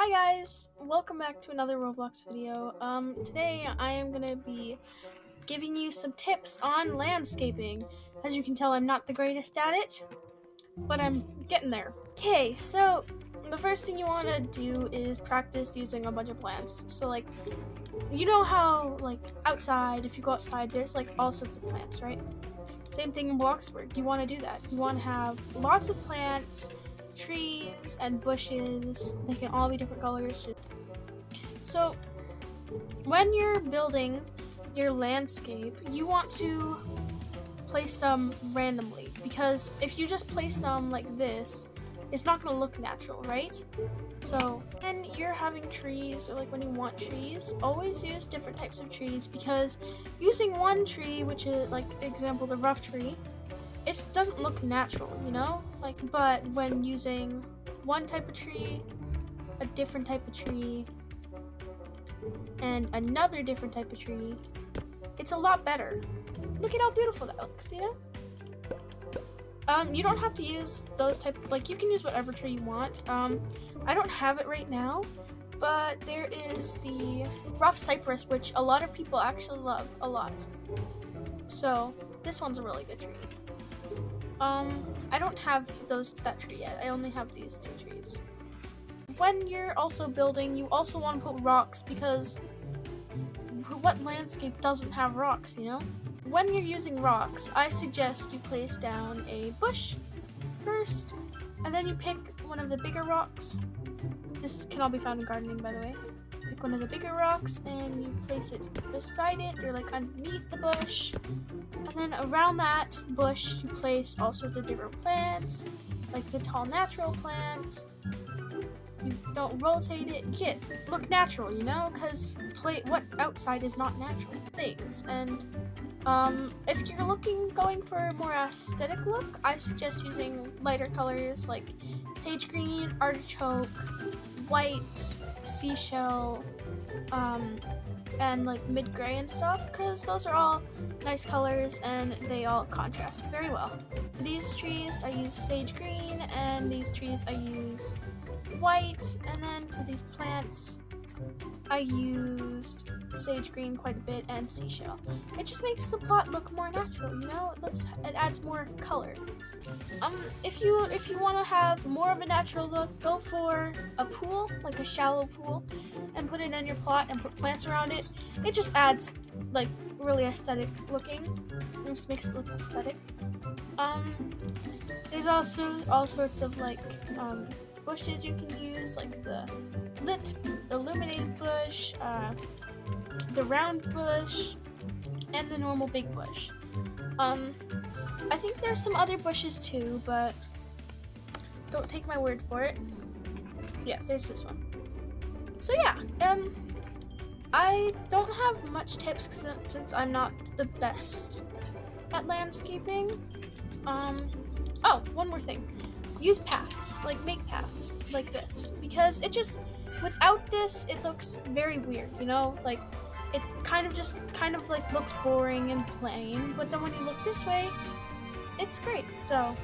Hi guys, welcome back to another Roblox video. Today I am gonna be giving you some tips on landscaping. As you can tell, I'm not the greatest at it, but I'm getting there. Okay, so the first thing you want to do is practice using a bunch of plants. So like, you know how like outside, if you go outside, there's like all sorts of plants, right? Same thing in Bloxburg. You want to do that. You want to have lots of plants, trees and bushes. They can all be different colors. So when you're building your landscape, you want to place them randomly, because if you just place them like this, it's not going to look natural, right? So when you're having trees, or like when you want trees, always use different types of trees, because using one tree, which is like example the rough tree, it doesn't look natural, you know? But when using one type of tree, a different type of tree, and another different type of tree, it's a lot better. Look at how beautiful that looks, you know? You don't have to use those you can use whatever tree you want. I don't have it right now, but there is the rough cypress, which a lot of people actually love a lot. So this one's a really good tree. I don't have that tree yet. I only have these two trees. When you're also building, you also want to put rocks, because what landscape doesn't have rocks, you know? When you're using rocks, I suggest you place down a bush first, and then you pick one of the bigger rocks. This can all be found in gardening, by the way. Pick one of the bigger rocks and you place it beside it, or like underneath the bush. And then around that bush, you place all sorts of different plants, like the tall natural plant. You don't rotate it. Look natural, you know, because what outside is not natural things. And if you're going for a more aesthetic look, I suggest using lighter colors like sage green, artichoke, white, seashell, and like mid-gray and stuff, because those are all nice colors and they all contrast very well. For these trees, I use sage green, and these trees I use white, and then for these plants, I used sage green quite a bit and seashell. It just makes the plot look more natural, you know? It adds more color. If you want to have more of a natural look, go for a pool, like a shallow pool, and put it in your plot and put plants around it. It just adds like really aesthetic looking. It just makes it look aesthetic. There's also all sorts of bushes you can use, like the lit illuminated bush, the round bush, and the normal big bush. I think there's some other bushes too, but don't take my word for it. Yeah, there's this one. So yeah, I don't have much tips since I'm not the best at landscaping. Oh, one more thing. Use paths, make paths like this, because without this, it looks very weird, you know? It kind of looks boring and plain, but then when you look this way, it's great. So